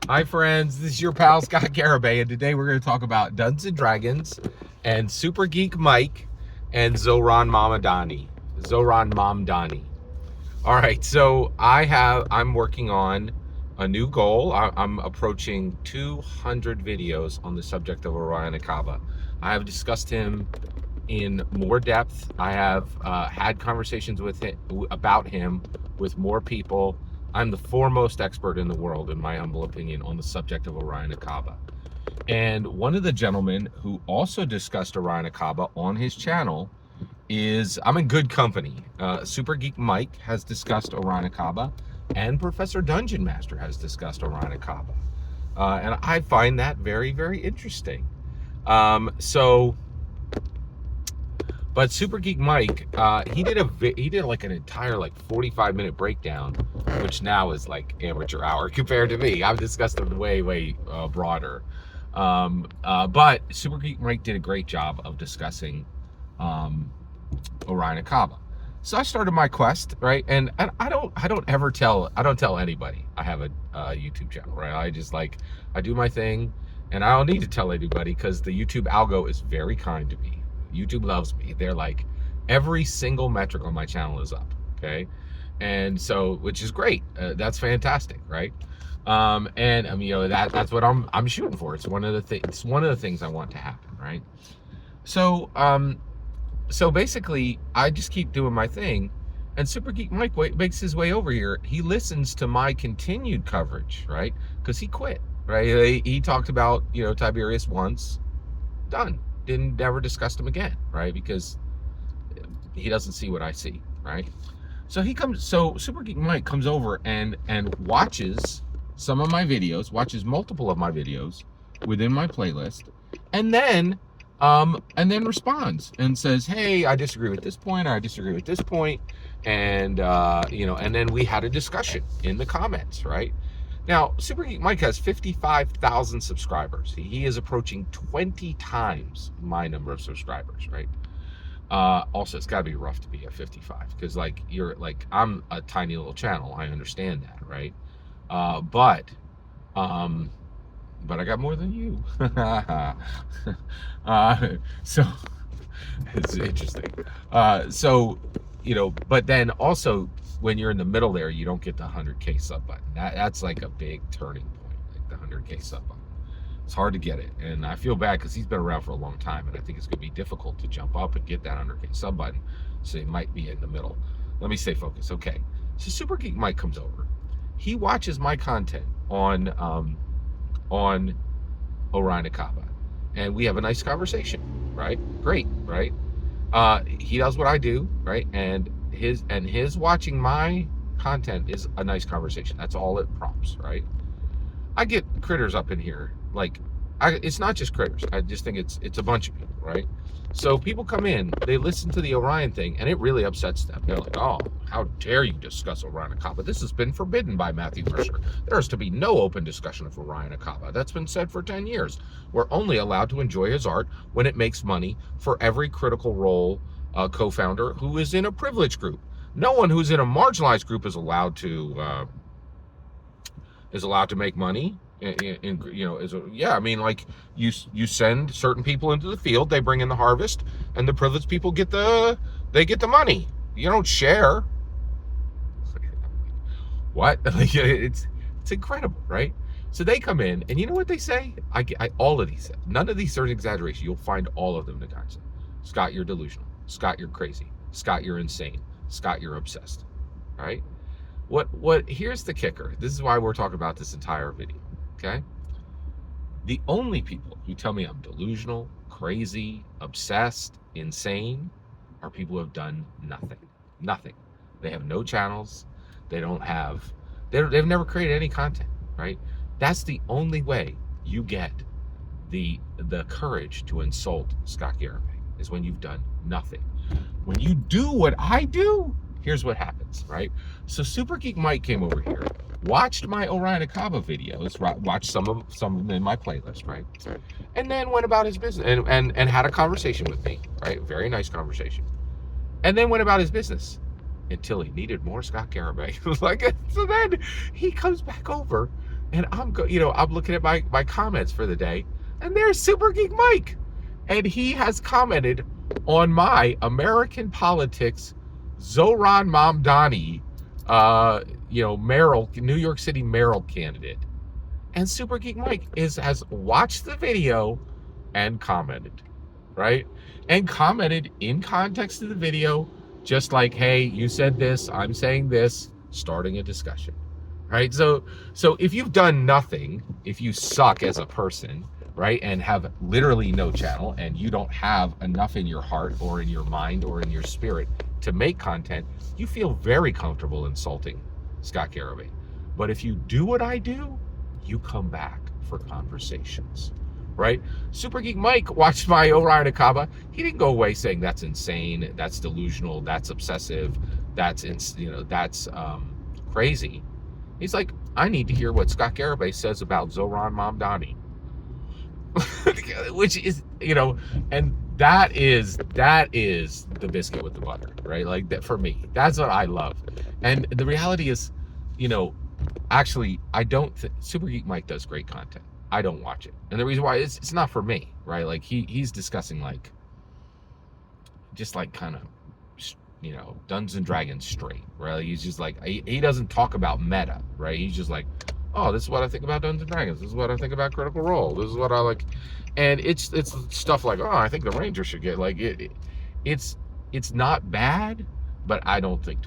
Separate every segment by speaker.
Speaker 1: Hi friends, this is your pal Scott Garibay, and today we're going to talk about Dungeons and Dragons and Super Geek Mike and Zohran Mamdani. Zohran Mamdani. All right, so I'm working on a new goal. I'm approaching 200 videos on the subject of Orion Akaba. I have discussed him in more depth. I have had conversations with him about him with more people. I'm the foremost expert in the world, in my humble opinion, on the subject of Orion Akaba. And one of the gentlemen who also discussed Orion Akaba on his channel is, I'm in good company. Super Geek Mike has discussed Orion Akaba, and Professor Dungeon Master has discussed Orion Akaba. And I find that very, very interesting. But Super Geek Mike, he did like an entire 45-minute breakdown, which now is like amateur hour compared to me. I've discussed them way broader. But Super Geek Mike did a great job of discussing Orion Akaba. So I started my quest, right? And I don't tell anybody I have a YouTube channel, right? I do my thing, and I don't need to tell anybody because the YouTube algo is very kind to me. YouTube loves me. They're like, every single metric on my channel is up, okay? And so, which is great. That's fantastic, right? And I mean, that's what I'm shooting for. It's one of the things I want to happen, right? So basically, I just keep doing my thing, and Super Geek Mike makes his way over here. He listens to my continued coverage, right? Because he quit, right? He talked about Tiberius once, done. Didn't ever discuss him again, right? Because he doesn't see what I see, right? So Super Geek Mike comes over and watches some of my videos, watches multiple of my videos within my playlist, and then responds and says, "Hey, I disagree with this point, or I disagree with this point," and and then we had a discussion in the comments, right? Now, Super Geek Mike has 55,000 subscribers. He is approaching 20 times my number of subscribers, right? Also, it's got to be rough to be at 55 because, I'm a tiny little channel. I understand that, right? But I got more than you. So it's interesting. But then also, when you're in the middle there, you don't get the 100K sub button. That's like a big turning point, like the 100K sub button. It's hard to get it, and I feel bad because he's been around for a long time, and I think it's going to be difficult to jump up and get that 100K sub button. So he might be in the middle. Let me stay focused. Okay, so Super Geek Mike comes over. He watches my content on Orion Akaba, and we have a nice conversation, right? Great, right? He does what I do, right? And his watching my content is a nice conversation. That's all it prompts, right? I get critters up in here, it's not just critters. I just think it's a bunch of people, right? So people come in, they listen to the Orion thing, and it really upsets them. They're like, "Oh, how dare you discuss Orion Akaba? This has been forbidden by Matthew Mercer. There is to be no open discussion of Orion Akaba. That's been said for 10 years. We're only allowed to enjoy his art when it makes money for every Critical Role co-founder who is in a privileged group. No one who's in a marginalized group is allowed to make money." You send certain people into the field, they bring in the harvest, and the privileged people get the money. You don't share. What? It's incredible, right? So they come in, and you know what they say? All of these, none of these are an exaggeration. You'll find all of them to guys. Scott, you're delusional. Scott, you're crazy. Scott, you're insane. Scott, you're obsessed. All right? Here's the kicker. This is why we're talking about this entire video. Okay? The only people who tell me I'm delusional, crazy, obsessed, insane are people who have done nothing. Nothing. They have no channels. They've never created any content, right? That's the only way you get the courage to insult Scott Garibay, is when you've done nothing. When you do what I do, here's what happens, right? So Super Geek Mike came over here, watched my Orion Akaba videos, watched some of them in my playlist, right? And then went about his business and had a conversation with me, right? Very nice conversation. And then went about his business until he needed more Scott Garibay. So then he comes back over And I'm looking at my comments for the day, and there's Super Geek Mike, and he has commented on my American politics Zohran Mamdani, mayoral New York City mayoral candidate. And Super Geek Mike has watched the video and commented, right? And commented in context of the video, just like, hey, you said this, I'm saying this, starting a discussion, right? So if you've done nothing, if you suck as a person, right, and have literally no channel, and you don't have enough in your heart or in your mind or in your spirit to make content, you feel very comfortable insulting Scott Garibay. But if you do what I do, you come back for conversations, right? Super Geek Mike watched my Orion Akaba. He didn't go away saying that's insane, that's delusional, that's obsessive, that's crazy. He's like, I need to hear what Scott Garibay says about Zohran Mamdani. Which is, and that is the biscuit with the butter, right? Like, that for me, that's what I love. And the reality is, actually, I don't Super Geek Mike does great content. I don't watch it, and the reason why is it's not for me, right? Like, he's discussing just kind of Dungeons and Dragons straight, right? Like, he's just like, he doesn't talk about meta, right? He's just like, oh, this is what I think about Dungeons and Dragons. This is what I think about Critical Role. This is what I like, and it's stuff like, oh, I think the Ranger should get it's not bad, but I don't think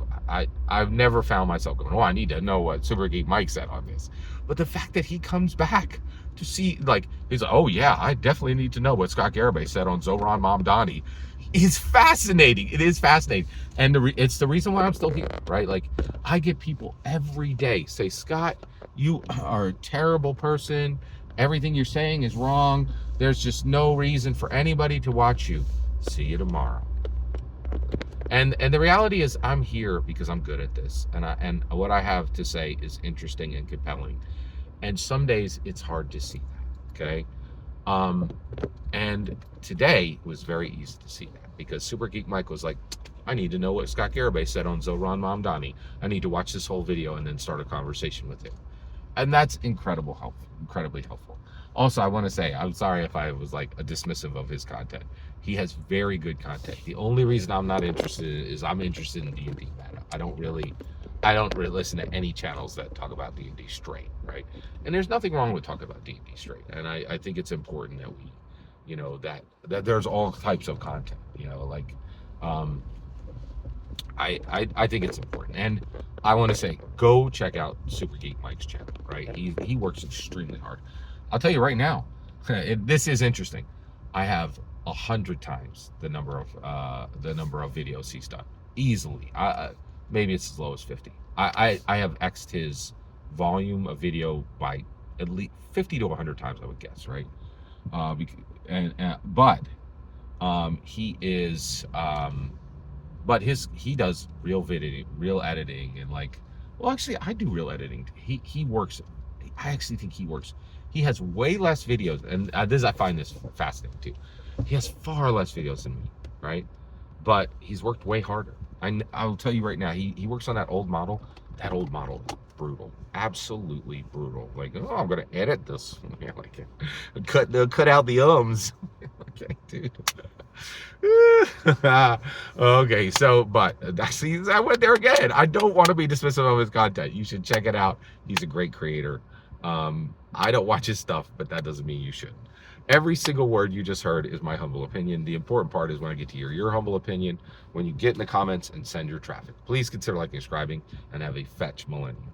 Speaker 1: I've never found myself going, oh, I need to know what Super Geek Mike said on this. But the fact that he comes back to see, he's like, oh yeah, I definitely need to know what Scott Garibay said on Zohran Mamdani, is fascinating. It is fascinating, and it's the reason why I'm still here, right? Like, I get people every day say, Scott, you are a terrible person. Everything you're saying is wrong. There's just no reason for anybody to watch you. See you tomorrow. And the reality is, I'm here because I'm good at this, and what I have to say is interesting and compelling. And some days it's hard to see that. Okay. And today was very easy to see that, because Super Geek Mike was like, I need to know what Scott Garibay said on Zohran Mamdani. I need to watch this whole video and then start a conversation with him. And that's incredibly helpful. Also, I want to say, I'm sorry if I was dismissive of his content. He has very good content. The only reason I'm not interested is I'm interested in D&D meta. I don't really listen to any channels that talk about D&D straight, right? And there's nothing wrong with talking about D&D straight. And I think it's important that we, that there's all types of content, I think it's important. And I want to say, go check out Super Geek Mike's channel, right? He works extremely hard. I'll tell you right now, this is interesting. I have 100 times the number of videos he's done easily. Maybe it's as low as 50. I have X'd his volume of video by at least 50 to 100 times, I would guess, right? He does real video, real editing, and actually, I do real editing. He works. I actually think he works. He has way less videos, and I find this fascinating too. He has far less videos than me, right? But he's worked way harder. I'll tell you right now, he works on that old model. That old model is brutal, absolutely brutal. I'm gonna edit this. Cut out the ums. Okay, dude. Okay, but I went there again. I don't want to be dismissive of his content. You should check it out. He's a great creator. I don't watch his stuff, but that doesn't mean you shouldn't. Every single word you just heard is my humble opinion. The important part is when I get to hear your humble opinion, when you get in the comments and send your traffic. Please consider liking, subscribing, and have a fetch millennium.